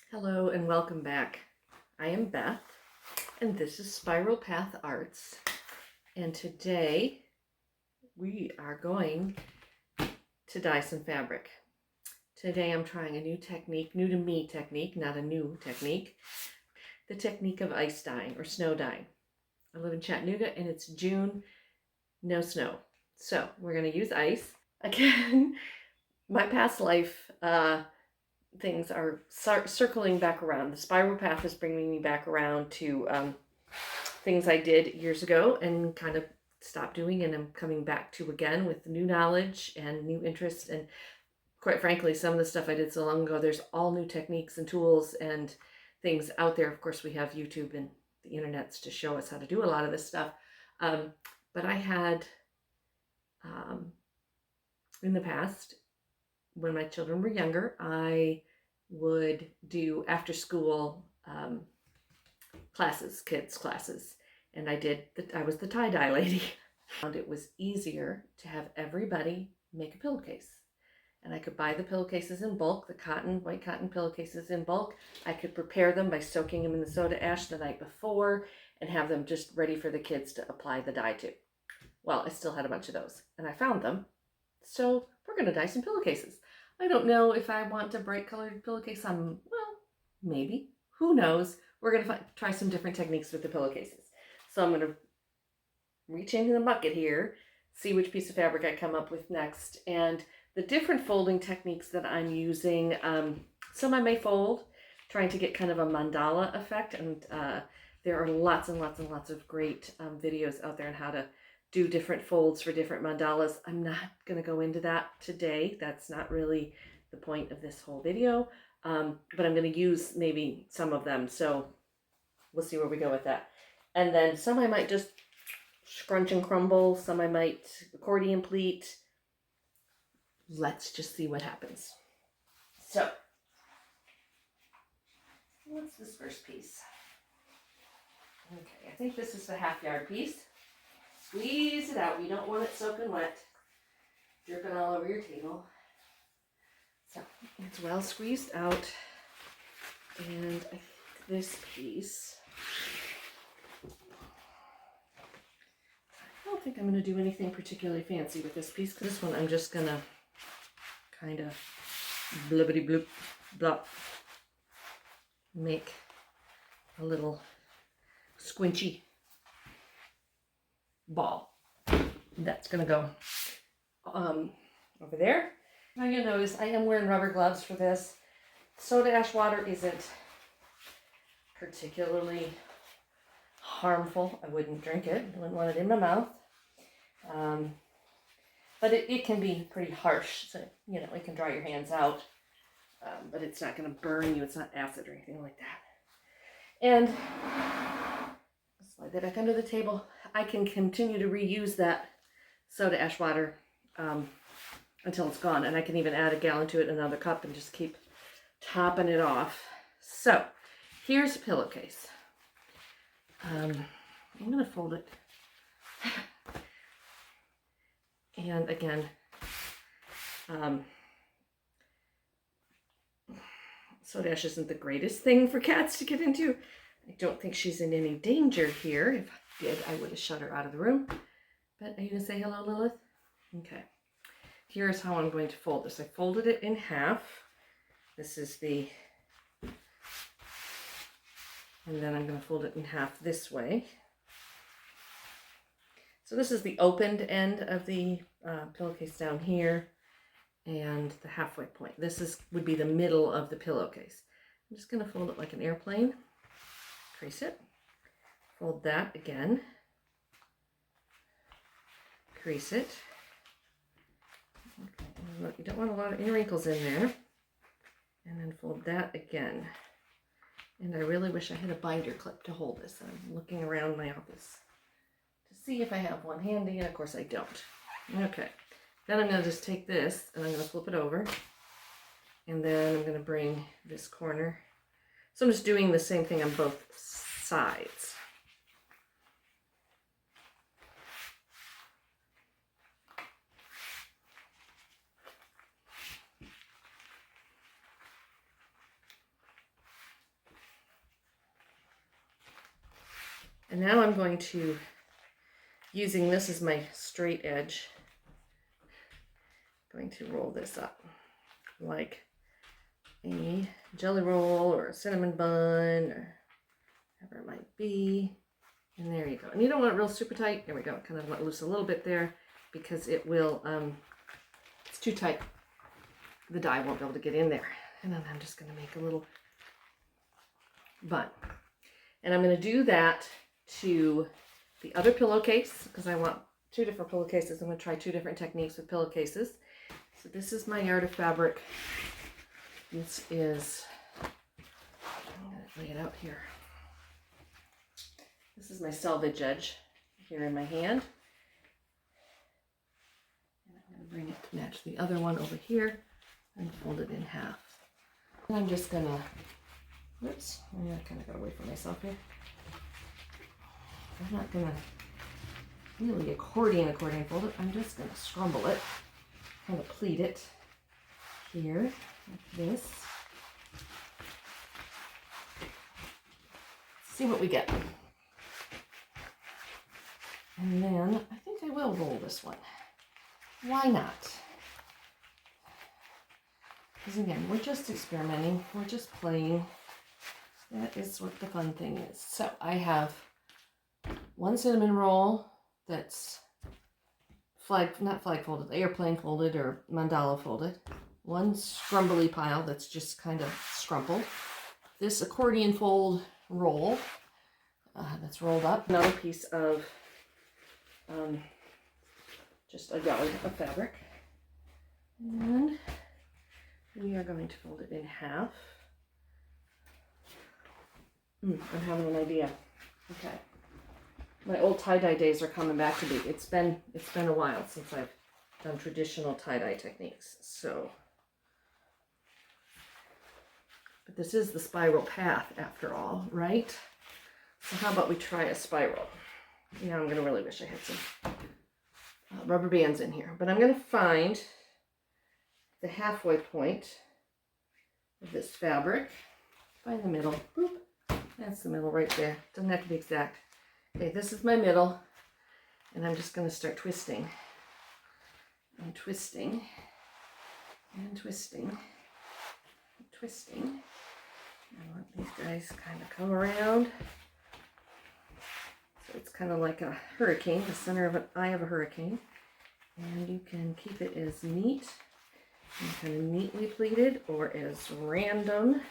Hello and welcome back. I am Beth and this is Spiral Path Arts, and today we are going to dye some fabric. Today I'm trying a new technique, new to me technique, not a new technique, the technique of ice dyeing or snow dyeing. I live in Chattanooga and it's June, no snow. So we're going to use ice. Again, my past life things are circling back around. The spiral path is bringing me back around to things I did years ago and kind of stopped doing, and I'm coming back to again with new knowledge and new interests. And quite frankly, some of the stuff I did so long ago, there's all new techniques and tools and things out there. Of course, we have YouTube and the internets to show us how to do a lot of this stuff. But I had, in the past, when my children were younger, I would do after school classes, kids classes, and I was the tie-dye lady. I found it was easier to have everybody make a pillowcase, and I could buy the pillowcases in bulk, the white cotton pillowcases in bulk. I could prepare them by soaking them in the soda ash the night before and have them just ready for the kids to apply the dye to. Well, I still had a bunch of those, and I found them, so we're going to dye some pillowcases. I don't know if I want a bright colored pillowcase. Well, maybe. Who knows? We're going to try some different techniques with the pillowcases. So I'm going to reach into the bucket here, see which piece of fabric I come up with next. And the different folding techniques that I'm using, some I may fold, trying to get kind of a mandala effect. And there are lots and lots and lots of great videos out there on how to do different folds for different mandalas. I'm not going to go into that today. That's not really the point of this whole video, but I'm going to use maybe some of them, so we'll see where we go with that. And then some I might just scrunch and crumble, some I might accordion pleat. Let's just see what happens. So, what's this first piece? Okay, I think this is the half-yard piece. Squeeze it out. You don't want it soaking wet, dripping all over your table. So it's well squeezed out. And I think this piece, I don't think I'm going to do anything particularly fancy with this piece. This one I'm just going to kind of blibbity bloop blop make a little squinchy ball. That's gonna go over there. Now you'll notice I am wearing rubber gloves for this. Soda ash water isn't particularly harmful. I wouldn't drink it. I wouldn't want it in my mouth. But it can be pretty harsh, so you know it can dry your hands out. But it's not going to burn you. It's not acid or anything like that. And slide that back under the table. I can continue to reuse that soda ash water until it's gone. And I can even add a gallon to it, another cup, and just keep topping it off. So here's a pillowcase. I'm going to fold it. And again, soda ash isn't the greatest thing for cats to get into. I don't think she's in any danger here. If I did, I would have shut her out of the room. But are you going to say hello, Lilith? Okay. Here's how I'm going to fold this. I folded it in half. This is the... And then I'm going to fold it in half this way. So this is the opened end of the pillowcase down here. And the halfway point. This would be the middle of the pillowcase. I'm just going to fold it like an airplane. Crease it, fold that again, crease it. Okay. You don't want a lot of wrinkles in there. And then fold that again. And I really wish I had a binder clip to hold this. I'm looking around my office to see if I have one handy, and of course I don't. Okay, then I'm going to just take this and I'm going to flip it over. And then I'm going to bring this corner. So I'm just doing the same thing on both sides. And now I'm going to, using this as my straight edge, going to roll this up like a jelly roll or a cinnamon bun or whatever it might be. And there you go. And you don't want it real super tight. There we go. Kind of let loose a little bit there because it will, it's too tight. The dye won't be able to get in there. And then I'm just going to make a little bun. And I'm going to do that to the other pillowcase because I want 2 different pillowcases. I'm going to try 2 different techniques with pillowcases. So this is my yard of fabric. This is, I'm going to lay it out here. This is my selvage edge here in my hand. And I'm going to bring it to match the other one over here and fold it in half. And I'm just going to, whoops, I kind of got away from myself here. I'm not going to really accordion fold it. I'm just going to scrumble it, kind of pleat it here like this. See what we get. And then I think I will roll this one. Why not? Because again, we're just experimenting. We're just playing. That is what the fun thing is. So I have 1 cinnamon roll that's not flag folded, airplane folded or mandala folded. 1 scrumbly pile that's just kind of scrumpled. This accordion fold roll that's rolled up. Another piece of just a yard of fabric. And we are going to fold it in half. I'm having an idea. Okay. My old tie-dye days are coming back to me. It's been a while since I've done traditional tie-dye techniques. So, but this is the spiral path after all, right? So how about we try a spiral? Now I'm gonna really wish I had some rubber bands in here, but I'm gonna find the halfway point of this fabric. Find the middle. Boop. That's the middle right there. Doesn't have to be exact. Okay, this is my middle, and I'm just going to start twisting and twisting and twisting and twisting. I want these guys kind of come around. So it's kind of like a hurricane, the center of an eye of a hurricane. And you can keep it as neat and kind of neatly pleated or as random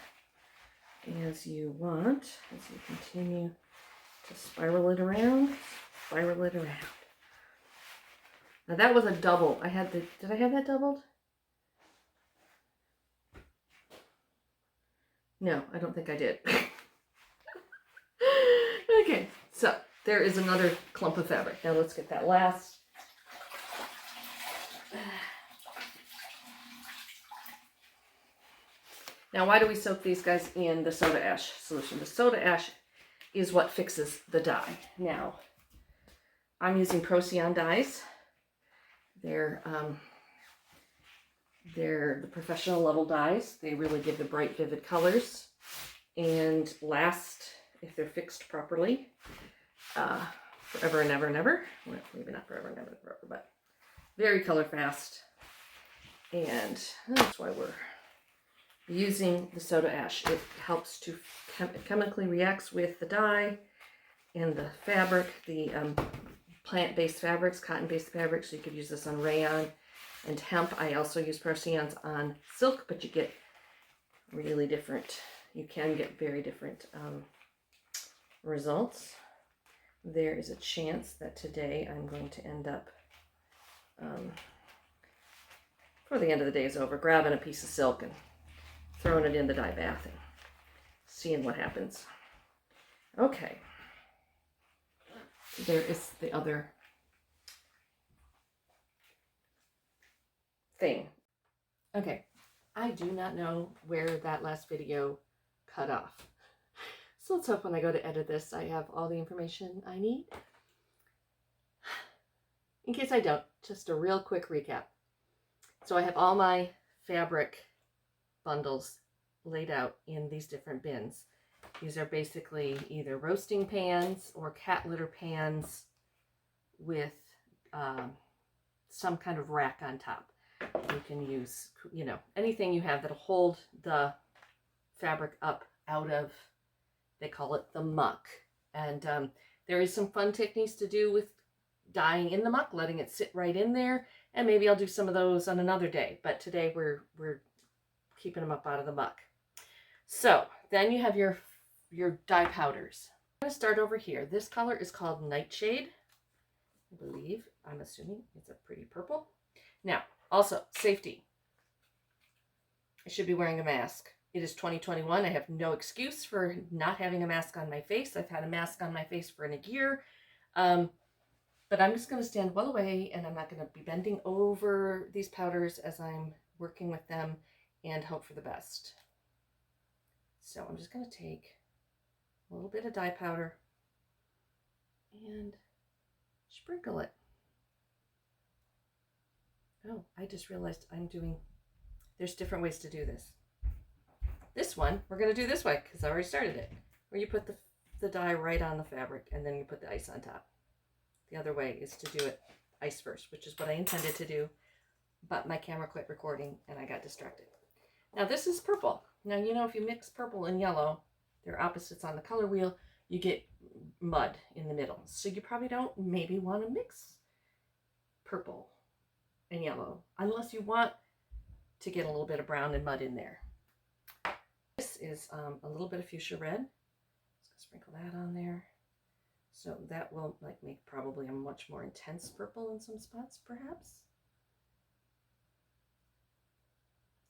as you want as you continue to spiral it around, spiral it around. Now that was a double. Did I have that doubled? No, I don't think I did. Okay, so there is another clump of fabric. Now let's get that last. Now why do we soak these guys in the soda ash solution? The soda ash is what fixes the dye. Now, I'm using Procyon dyes. They're the professional level dyes. They really give the bright, vivid colors and last, if they're fixed properly, forever and ever and ever. Well, maybe not forever and ever and forever, but very color fast. And that's why we're using the soda ash. It helps to chemically reacts with the dye and the fabric, the plant-based fabrics, cotton-based fabrics. So you could use this on rayon and hemp. I also use Procyons on silk, but you get really different, you can get very different results. There is a chance that today I'm going to end up, before the end of the day is over, grabbing a piece of silk and throwing it in the dye bath and seeing what happens. Okay. There is the other thing. Okay. I do not know where that last video cut off. So let's hope when I go to edit this, I have all the information I need. In case I don't, just a real quick recap. So I have all my fabric bundles laid out in these different bins. These are basically either roasting pans or cat litter pans with some kind of rack on top. You can use, you know, anything you have that'll hold the fabric up out of, they call it the muck. And there is some fun techniques to do with dyeing in the muck, letting it sit right in there. And maybe I'll do some of those on another day. But today we're keeping them up out of the muck. So then you have your dye powders. I'm going to start over here. This color is called Nightshade. I believe, I'm assuming it's a pretty purple. Now, also, safety. I should be wearing a mask. It is 2021. I have no excuse for not having a mask on my face. I've had a mask on my face for a year. But I'm just going to stand well away, and I'm not going to be bending over these powders as I'm working with them and hope for the best. So I'm just going to take a little bit of dye powder and sprinkle it. Oh, I just realized there's different ways to do this. This one, we're going to do this way because I already started it, where you put the dye right on the fabric and then you put the ice on top. The other way is to do it ice first, which is what I intended to do, but my camera quit recording and I got distracted. Now this is purple. Now, you know, if you mix purple and yellow, they're opposites on the color wheel, you get mud in the middle. So you probably don't maybe want to mix purple and yellow unless you want to get a little bit of brown and mud in there. This is a little bit of fuchsia red. Just sprinkle that on there. So that will make probably a much more intense purple in some spots, perhaps.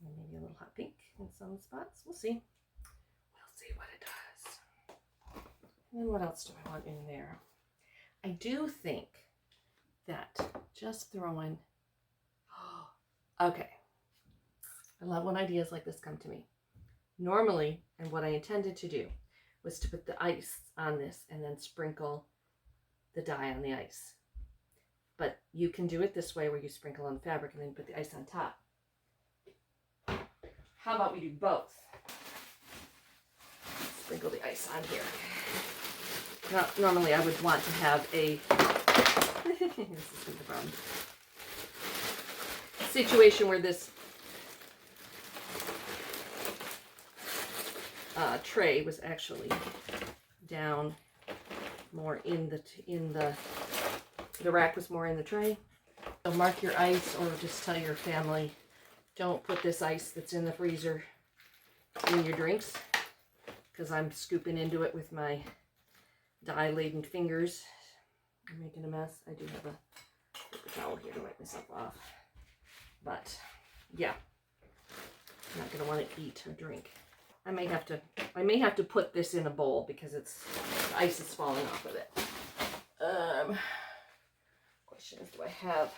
And maybe a little hot pink in some spots. We'll see. We'll see what it does. And then what else do I want in there? I do think that just throwing... Okay. I love when ideas like this come to me. Normally, and what I intended to do, was to put the ice on this and then sprinkle the dye on the ice. But you can do it this way where you sprinkle on the fabric and then put the ice on top. How about we do both? Sprinkle the ice on here. Now, normally I would want to have a this is the problem. Situation where this tray was actually down more in the rack was more in the tray. So mark your ice, or just tell your family, don't put this ice that's in the freezer in your drinks, because I'm scooping into it with my dye-laden fingers. I'm making a mess. I do have a paper towel here to wipe myself off. But yeah, I'm not going to want to eat or drink. I may have to put this in a bowl because the ice is falling off of it. Question is, do I have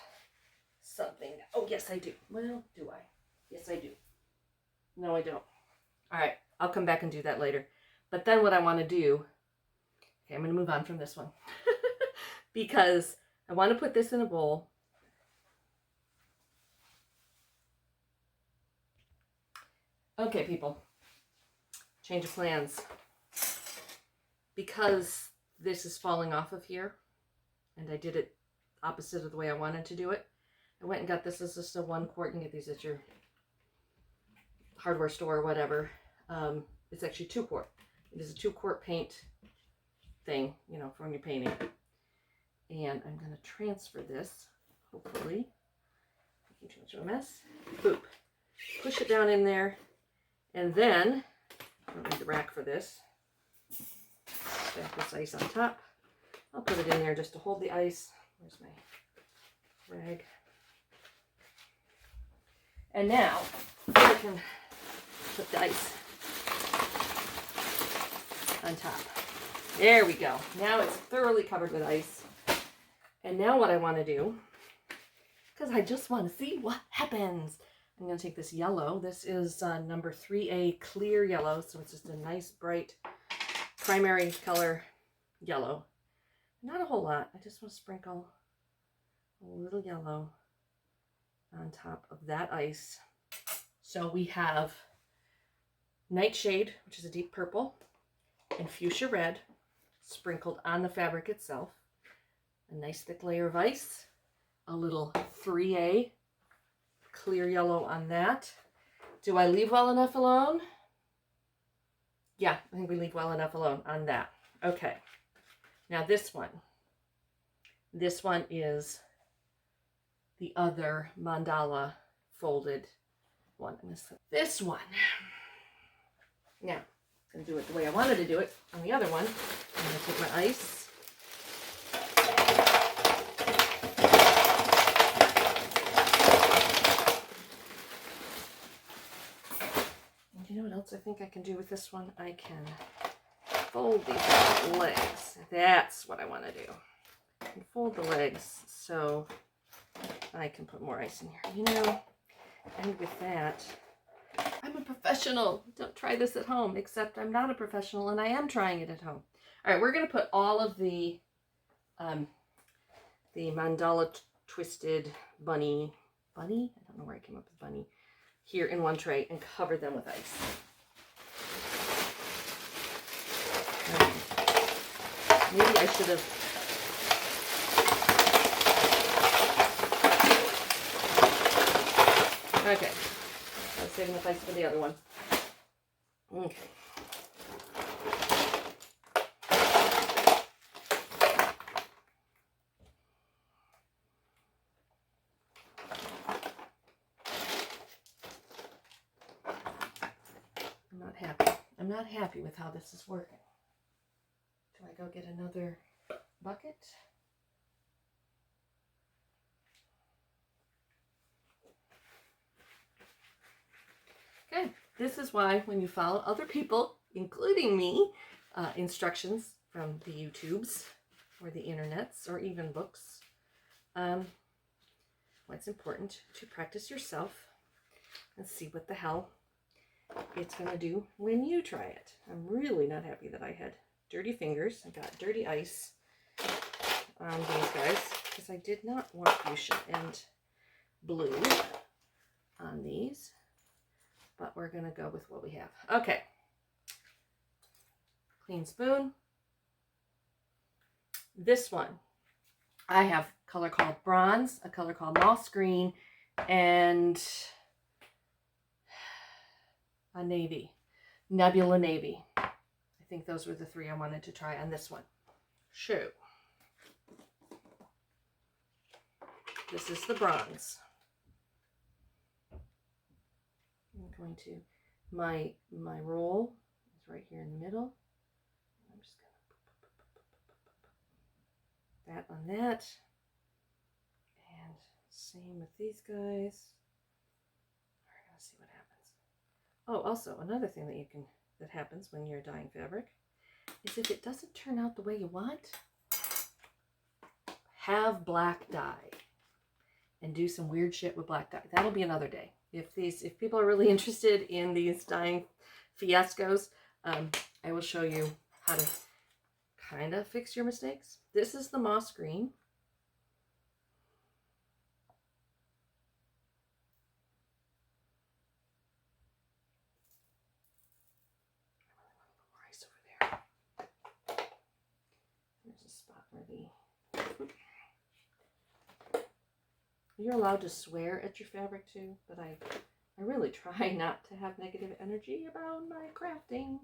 something? Oh, yes, I do. Well, do I? Yes, I do. No, I don't. All right, I'll come back and do that later. But then what I want to do, okay, I'm going to move on from this one because I want to put this in a bowl. Okay, people. Change of plans. Because this is falling off of here, and I did it opposite of the way I wanted to do it, I went and got this. This is just a 1 quart. You can get these at your hardware store or whatever. It's actually 2 quart. It is a 2 quart paint thing, you know, from your painting. And I'm going to transfer this, hopefully. Making too much of a mess. Boop. Push it down in there. And then, I don't need the rack for this. Stack this ice on top. I'll put it in there just to hold the ice. Where's my rag? And now, I can put the ice on top. There we go. Now it's thoroughly covered with ice. And now what I want to do, because I just want to see what happens, I'm going to take this yellow. This is number 3A clear yellow, so it's just a nice bright primary color yellow. Not a whole lot. I just want to sprinkle a little yellow on top of that ice. So we have Nightshade, which is a deep purple. and fuchsia red sprinkled on the fabric itself. A nice thick layer of ice, a little 3A clear yellow on that. Do I leave well enough alone? Yeah, I think we leave well enough alone on that. Okay, now this one. This one is the other mandala folded one. This one. Now, I'm going to do it the way I wanted to do it on the other one. I'm going to take my ice. And you know what else I think I can do with this one? I can fold these legs. That's what I want to do. I can fold the legs so I can put more ice in here. You know, and with that, I'm a professional. Don't try this at home, except I'm not a professional and I am trying it at home. All right, we're going to put all of the mandala twisted bunny, I don't know where I came up with bunny, here in one tray and cover them with ice. Maybe I should have. Okay, I was saving the ice for the other one. Okay. I'm not happy with how this is working. Do I go get another bucket? Okay, this is why when you follow other people, including me, instructions from the YouTubes or the internets or even books, it's important to practice yourself and see what the hell it's going to do when you try it. I'm really not happy that I had dirty fingers. I got dirty ice on these guys because I did not want fuchsia and blue on these, but we're going to go with what we have. Okay. Clean spoon. This one, I have a color called bronze, a color called moss green, and a navy, nebula navy. I think those were the three I wanted to try on this one. Shoe. This is the bronze. I'm going to, my roll is right here in the middle. I'm just going to that on that. And same with these guys. We're going to see what happens. Oh, also another thing that happens when you're dyeing fabric is if it doesn't turn out the way you want, have black dye and do some weird shit with black dye. That'll be another day. If people are really interested in these dyeing fiascos, I will show you how to kind of fix your mistakes. This is the moss green. You're allowed to swear at your fabric too, but I really try not to have negative energy about my crafting.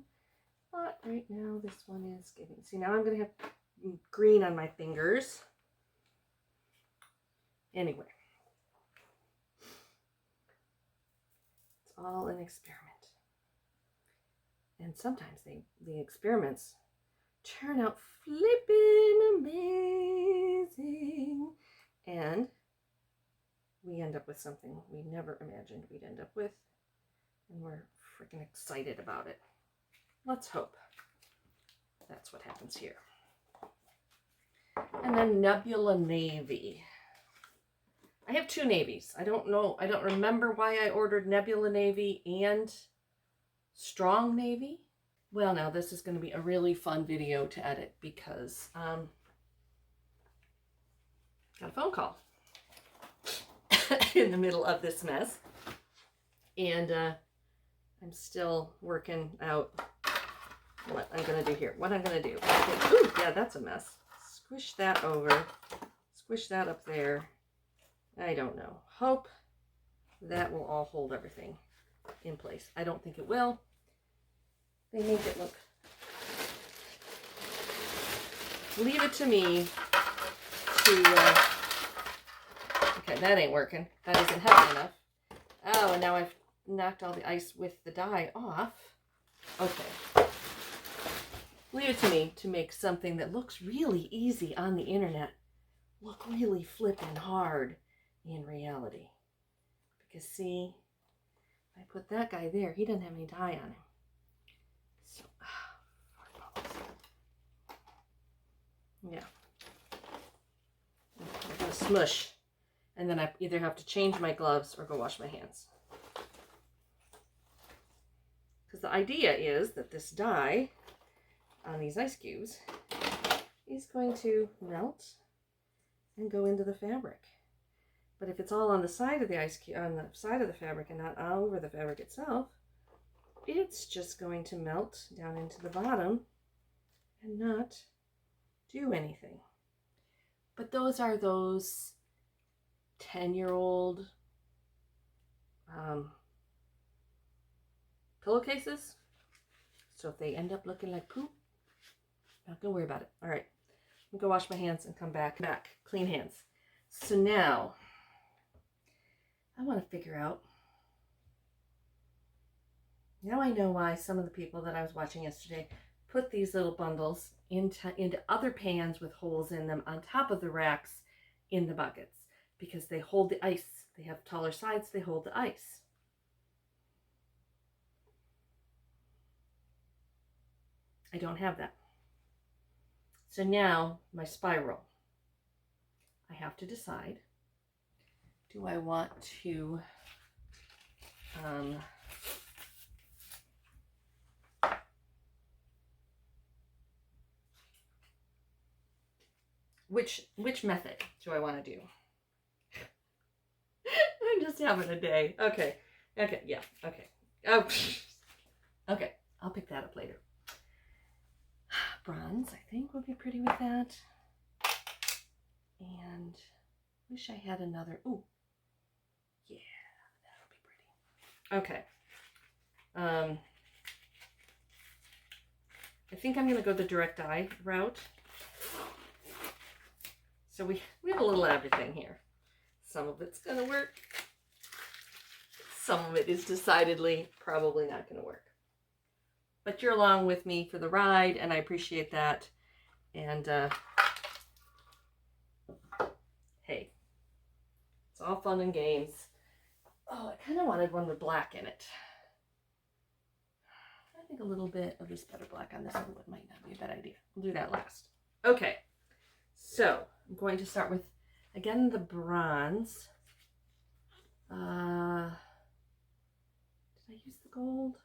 But right now this one is giving. See, now I'm going to have green on my fingers. Anyway. It's all an experiment. And sometimes the experiments turn out flippin' amazing. And we end up with something we never imagined we'd end up with. And we're freaking excited about it. Let's hope that's what happens here. And then Nebula Navy. I have two navies. I don't know. I don't remember why I ordered Nebula Navy and Strong Navy. Well, now this is going to be a really fun video to edit because got a phone call in the middle of this mess, and I'm still working out what I'm going to do here. What I'm going to do. Okay. Ooh, yeah, that's a mess. Squish that over. Squish that up there. I don't know. Hope that will all hold everything in place. I don't think it will. They make it look. Leave it to me to. Okay, that ain't working. That isn't heavy enough. Oh, and now I've knocked all the ice with the dye off. Okay. Leave it to me to make something that looks really easy on the internet look really flippin' hard in reality. Because see, if I put that guy there, he doesn't have any dye on him. So, yeah. I'm going to smush. And then I either have to change my gloves or go wash my hands. Because the idea is that this dye on these ice cubes is going to melt and go into the fabric. But if it's all on the side of the ice cube, on the side of the fabric and not all over the fabric itself, it's just going to melt down into the bottom and not do anything. But those are those 10-year-old pillowcases. So if they end up looking like poop, not gonna worry about it. All right, I'm gonna go wash my hands and come back. Clean hands. So now I want to figure out. Now I know why some of the people that I was watching yesterday put these little bundles into other pans with holes in them on top of the racks in the buckets, because they hold the ice. They have taller sides, they hold the ice. I don't have that. So now my spiral. I have to decide, do I want to which method do I want to do? I'm just having a day. Okay, yeah, okay. Oh, okay, I'll pick that up later. Bronze, I think, would be pretty with that. And wish I had another. Ooh, yeah, that'll be pretty. Okay. I think I'm going to go the direct dye route. So we have a little everything here. Some of it's going to work. Some of it is decidedly probably not going to work. But you're along with me for the ride, and I appreciate that. And hey, it's all fun and games. Oh, I kind of wanted one with black in it. I think a little bit of this better black on this one might not be a bad idea. We'll do that last. Okay, so I'm going to start with, again, the bronze. Did I use the gold?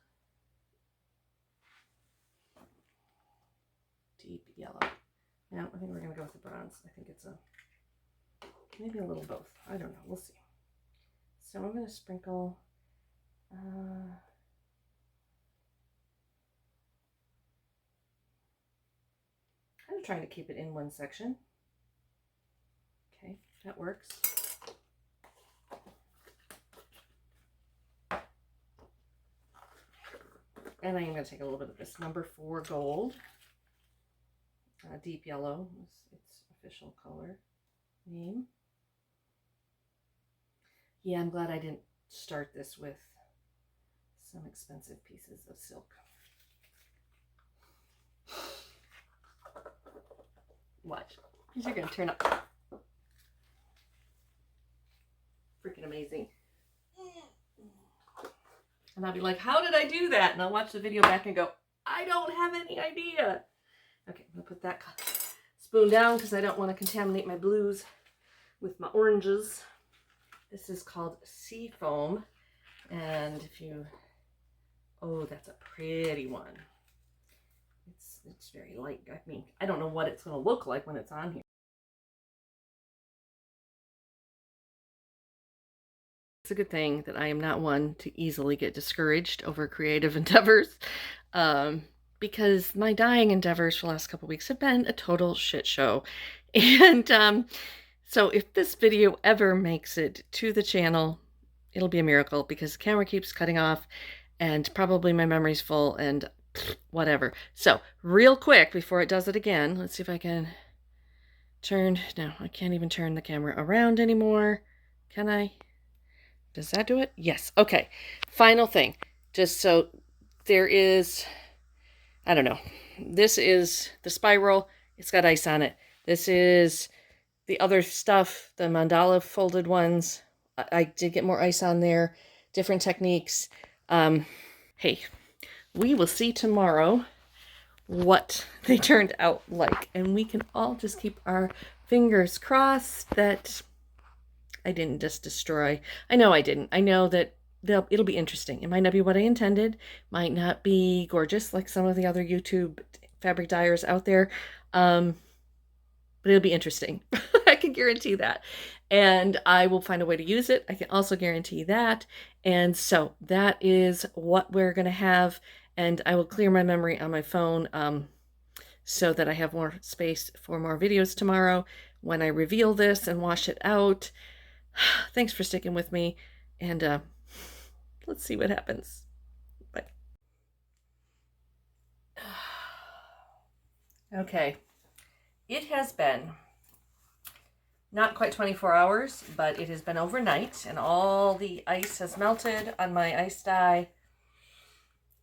Deep yellow. No, I think we're going to go with the bronze. I think it's maybe a little both. I don't know. We'll see. So I'm going to sprinkle kind of trying to keep it in one section. Okay, that works. And I'm going to take a little bit of this number 4 gold. Deep yellow is its official color name. Yeah, I'm glad I didn't start this with some expensive pieces of silk. Watch. These are going to turn up freaking amazing. And I'll be like, how did I do that? And I'll watch the video back and go, I don't have any idea. Okay, I'm going to put that spoon down because I don't want to contaminate my blues with my oranges. This is called Sea Foam. And if you, oh, that's a pretty one. It's very light. I mean, I don't know what it's going to look like when it's on here. It's a good thing that I am not one to easily get discouraged over creative endeavors. because my dyeing endeavors for the last couple weeks have been a total shit show. And so if this video ever makes it to the channel, it'll be a miracle because the camera keeps cutting off and probably my memory's full and whatever. So real quick before it does it again, let's see if I can turn. No, I can't even turn the camera around anymore. Can I? Does that do it? Yes. Okay. Final thing. Just so there is, I don't know. This is the spiral. It's got ice on it. This is the other stuff, the mandala folded ones. I did get more ice on there. Different techniques. Hey, we will see tomorrow what they turned out like. And we can all just keep our fingers crossed that I didn't just destroy. I know I didn't. I know that it'll be interesting. It might not be what I intended. Might not be gorgeous like some of the other YouTube fabric dyers out there. But it'll be interesting. I can guarantee that. And I will find a way to use it. I can also guarantee that. And so that is what we're going to have. And I will clear my memory on my phone so that I have more space for more videos tomorrow when I reveal this and wash it out. Thanks for sticking with me. And let's see what happens. Bye. Okay. It has been not quite 24 hours, but it has been overnight, and all the ice has melted on my ice dye.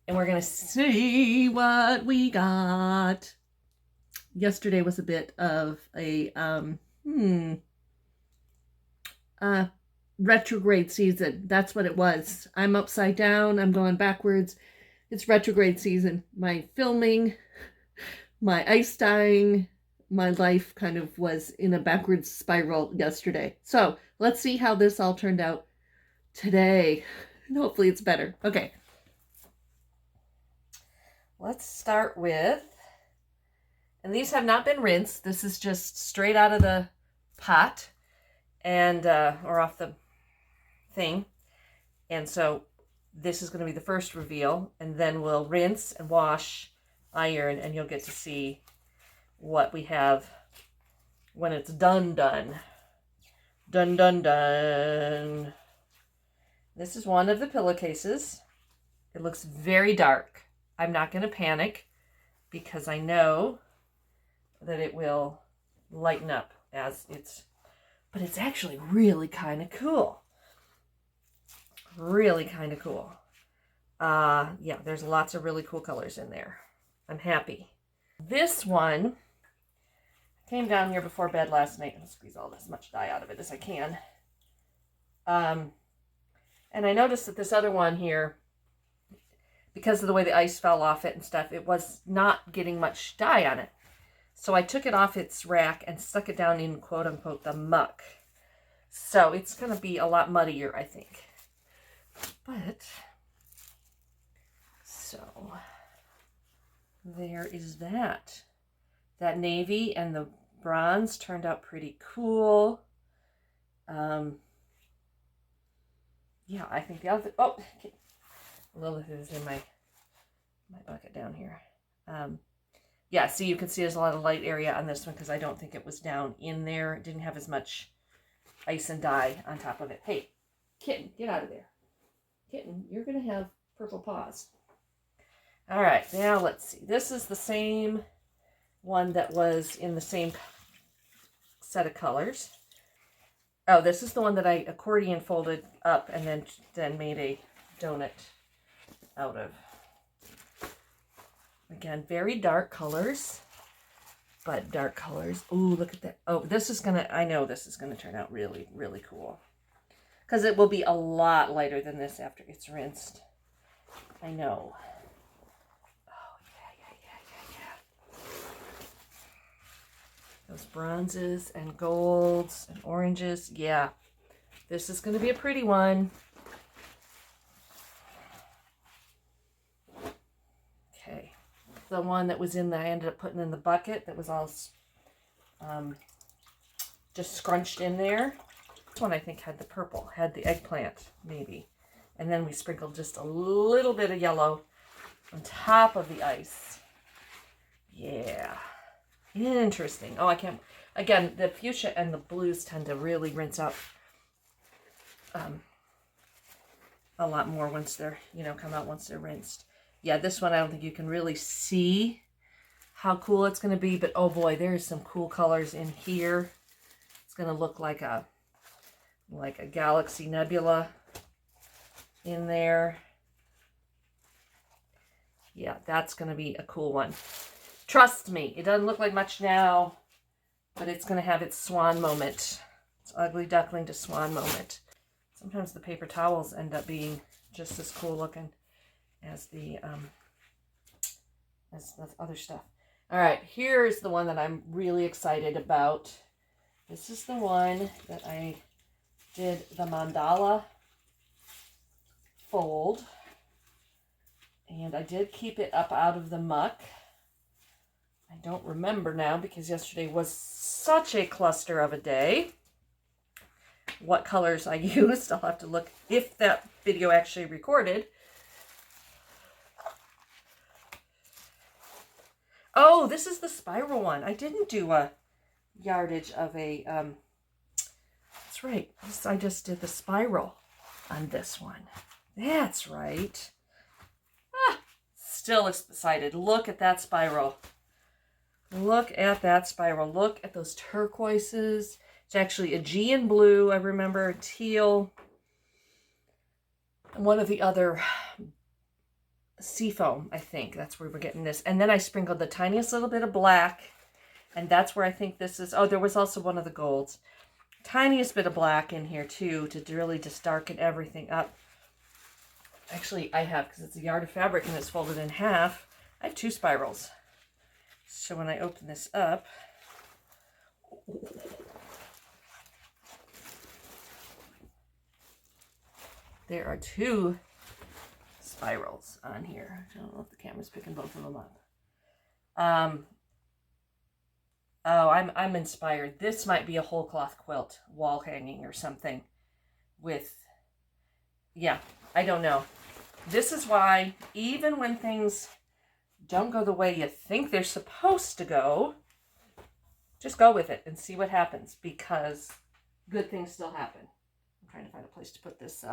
And we're going to see what we got. Yesterday was a bit of a retrograde season. That's what it was. I'm upside down. I'm going backwards. It's retrograde season. My filming, my ice dyeing, my life kind of was in a backwards spiral yesterday. So let's see how this all turned out today. And hopefully it's better. Okay. Let's start with, and these have not been rinsed. This is just straight out of the pot and, or off the thing. And so this is going to be the first reveal, and then we'll rinse and wash, iron, and you'll get to see what we have when it's done. Done. This is one of the pillowcases. It looks very dark. I'm not going to panic because I know that it will lighten up as it's, but it's actually really kind of cool. Really kind of cool. Yeah, there's lots of really cool colors in there. I'm happy. This one came down here before bed last night. I'll squeeze all as much dye out of it as I can. And I noticed that this other one here, because of the way the ice fell off it and stuff, it was not getting much dye on it. So I took it off its rack and stuck it down in quote unquote the muck. So it's going to be a lot muddier, I think. But, so, there is that. That navy and the bronze turned out pretty cool. Yeah, I think the other, oh, okay. Lilith is in my bucket down here. Yeah, so you can see there's a lot of light area on this one because I don't think it was down in there. It didn't have as much ice and dye on top of it. Hey, kitten, get out of there. Kitten, you're going to have purple paws. All right, now let's see. This is the same one that was in the same set of colors. Oh, this is the one that I accordion folded up and then made a donut out of. Again, very dark colors, but dark colors. Ooh, look at that. Oh, this is gonna, I know this is gonna turn out really, really cool. Because it will be a lot lighter than this after it's rinsed. I know. Oh, yeah. Those bronzes and golds and oranges. Yeah, this is gonna be a pretty one. Okay. The one that was in the, I ended up putting in the bucket that was all just scrunched in there. This one I think had the purple, had the eggplant maybe. And then we sprinkled just a little bit of yellow on top of the ice. Yeah. Interesting. Oh, I can't. Again, the fuchsia and the blues tend to really rinse out a lot more once they're, come out once they're rinsed. Yeah, this one I don't think you can really see how cool it's going to be, but oh boy, there's some cool colors in here. It's going to look like a galaxy nebula in there. Yeah, that's going to be a cool one. Trust me, it doesn't look like much now, but it's going to have its swan moment. It's ugly duckling to swan moment. Sometimes the paper towels end up being just as cool looking as the other stuff. All right, here's the one that I'm really excited about. This is the one that I did the mandala fold, and I did keep it up out of the muck. I don't remember now because yesterday was such a cluster of a day what colors I used. I'll have to look if that video actually recorded. Oh, this is the spiral one. I didn't do a yardage of a, that's right. I just did the spiral on this one. That's right. Still excited. Look at that spiral. Look at that spiral. Look at those turquoises. It's actually Aegean blue, I remember, teal, and one of the other seafoam, I think. That's where we're getting this. And then I sprinkled the tiniest little bit of black, and that's where I think this is. Oh, there was also one of the golds. Tiniest bit of black in here, too, to really just darken everything up. Actually, I have, because it's a yard of fabric and it's folded in half, I have 2 spirals. So when I open this up, there are 2 spirals on here. I don't know if the camera's picking both of them up. Oh, I'm inspired. This might be a whole cloth quilt wall hanging or something with, yeah, I don't know. This is why even when things don't go the way you think they're supposed to go, just go with it and see what happens, because good things still happen. I'm trying to find a place to put this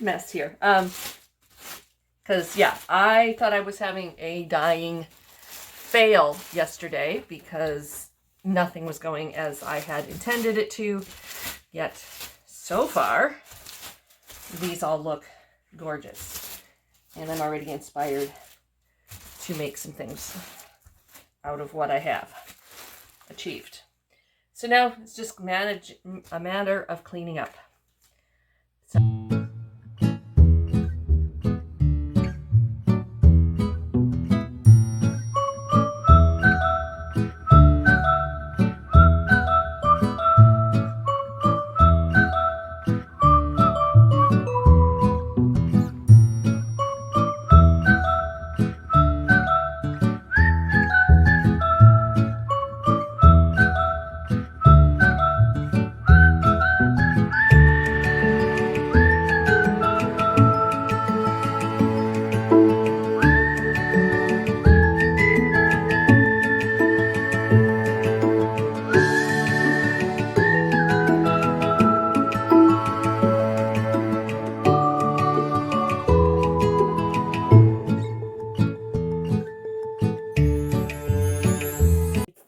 mess here. Because, yeah, I thought I was having a dying fail yesterday because nothing was going as I had intended it to. Yet, so far, these all look gorgeous. And I'm already inspired to make some things out of what I have achieved. So now it's just a matter of cleaning up.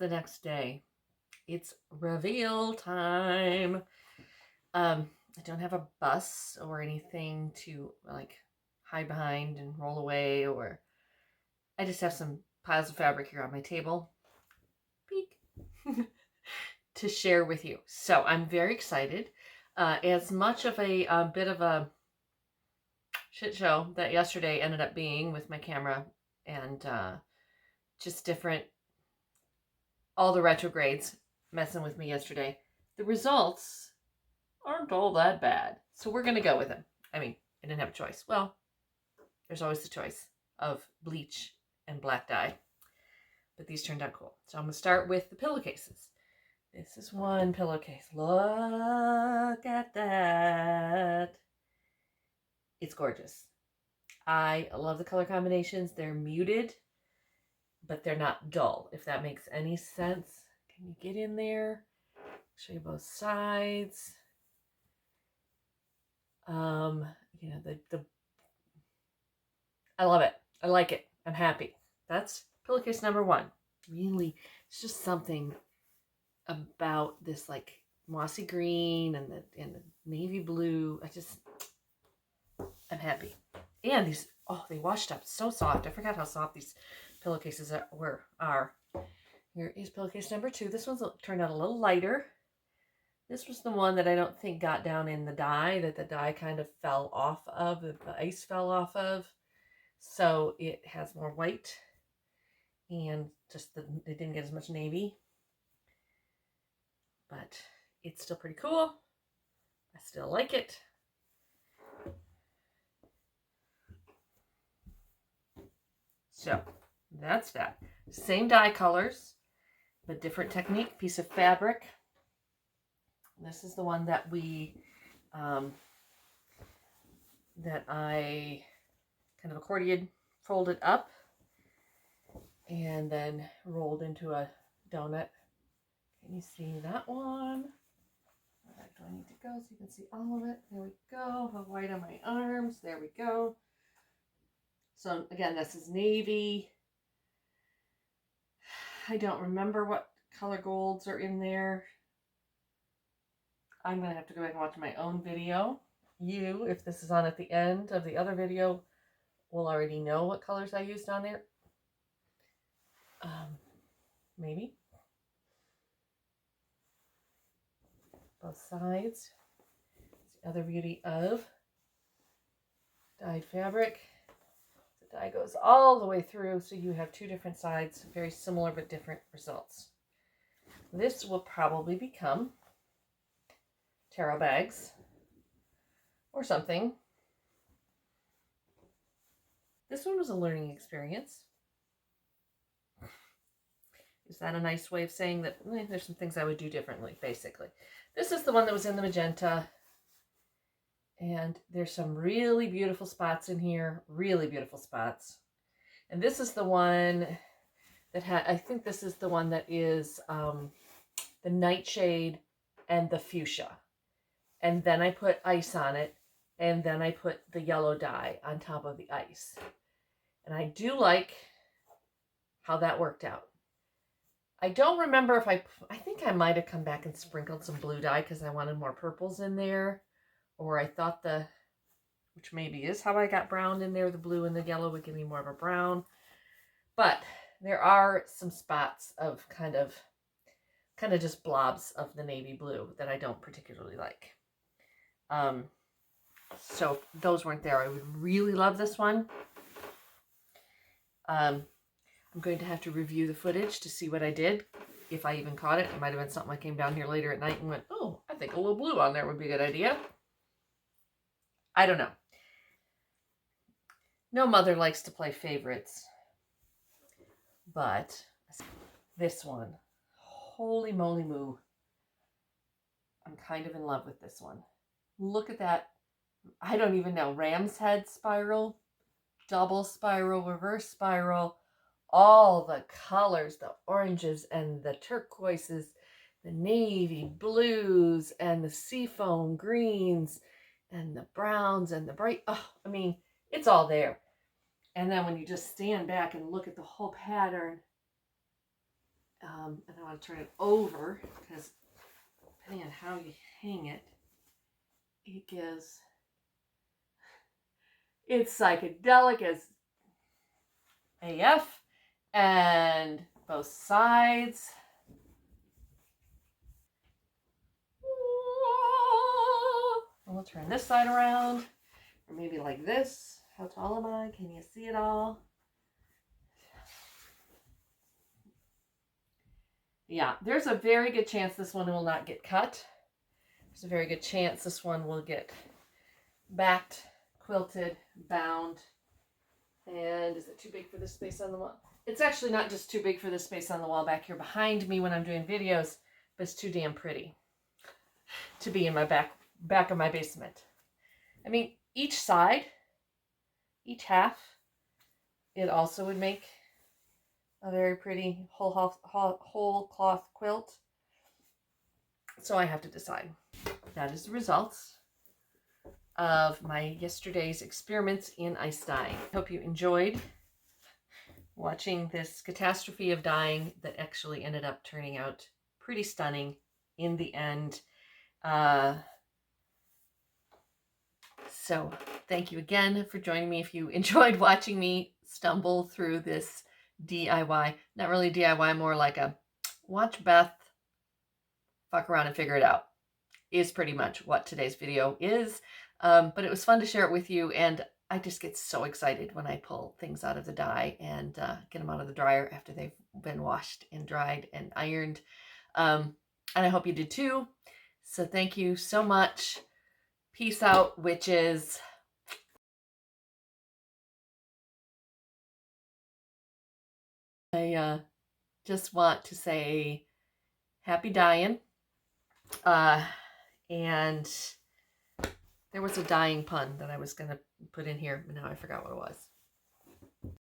The next day, it's reveal time. I don't have a bus or anything to like hide behind and roll away, or I just have some piles of fabric here on my table, peek, to share with you. So I'm very excited. As much of a bit of a shit show that yesterday ended up being with my camera and just different, all the retrogrades messing with me yesterday, the results aren't all that bad. So we're going to go with them. I mean, I didn't have a choice. Well, there's always the choice of bleach and black dye. But these turned out cool. So I'm going to start with the pillowcases. This is one pillowcase. Look at that. It's gorgeous. I love the color combinations. They're muted but they're not dull, if that makes any sense. Can you get in there? Show you both sides. You know, I love it. I like it. I'm happy. That's pillowcase number 1. Really, it's just something about this like mossy green and the navy blue. I'm happy. And these, oh, they washed up so soft. I forgot how soft these pillowcases are. Here is pillowcase number 2. This one's turned out a little lighter. This was the one that I don't think got down in the dye, that the dye kind of fell off of, the ice fell off of. So it has more white and just it didn't get as much navy. But it's still pretty cool. I still like it. So that's that. Same dye colors, but different technique, piece of fabric. This is the one that that I kind of accordion folded up and then rolled into a donut. Can you see that one? Where do I need to go so you can see all of it? There we go. How white are my arms? There we go. So again, this is navy. I don't remember what color golds are in there. I'm going to have to go back and watch my own video. You, if this is on at the end of the other video, will already know what colors I used on there. Maybe. Both sides. It's the other beauty of dyed fabric. The dye goes all the way through, so you have 2 different sides, very similar but different results. This will probably become tarot bags or something. This one was a learning experience. Is that a nice way of saying that there's some things I would do differently, basically? This is the one that was in the magenta. And there's some really beautiful spots in here. Really beautiful spots. And this is the one that had, I think this is the one that is the nightshade and the fuchsia. And then I put ice on it. And then I put the yellow dye on top of the ice. And I do like how that worked out. I don't remember if I think I might have come back and sprinkled some blue dye because I wanted more purples in there. Or I thought which maybe is how I got brown in there. The blue and the yellow would give me more of a brown. But there are some spots of kind of just blobs of the navy blue that I don't particularly like. So if those weren't there, I would really love this one. I'm going to have to review the footage to see what I did. If I even caught it. It might have been something I came down here later at night and went, oh, I think a little blue on there would be a good idea. I don't know. No mother likes to play favorites. But this one, holy moly moo. I'm kind of in love with this one. Look at that. I don't even know. Ram's head spiral, double spiral, reverse spiral. All the colors, the oranges and the turquoises, the navy blues and the seafoam greens and the browns and the bright, oh, I mean, it's all there. And then when you just stand back and look at the whole pattern, and I want to turn it over because depending on how you hang it, it gives, it's psychedelic as AF. And both sides. And we'll turn this side around. Or maybe like this. How tall am I? Can you see it all? Yeah, there's a very good chance this one will not get cut. There's a very good chance this one will get backed, quilted, bound. And is it too big for this space on the wall? It's actually not just too big for this space on the wall back here behind me when I'm doing videos, but it's too damn pretty to be in my back of my basement. I mean, each side, each half, it also would make a very pretty whole cloth quilt. So I have to decide. That is the results of my yesterday's experiments in ice dyeing. Hope you enjoyed watching this catastrophe of dyeing that actually ended up turning out pretty stunning in the end. So thank you again for joining me. If you enjoyed watching me stumble through this DIY, not really DIY, more like a watch Beth fuck around and figure it out, is pretty much what today's video is. But it was fun to share it with you, and I just get so excited when I pull things out of the dye and get them out of the dryer after they've been washed and dried and ironed. And I hope you did too. So thank you so much. Peace out, witches. I just want to say happy dyeing. And there was a dyeing pun that I was going to put in here, but now I forgot what it was.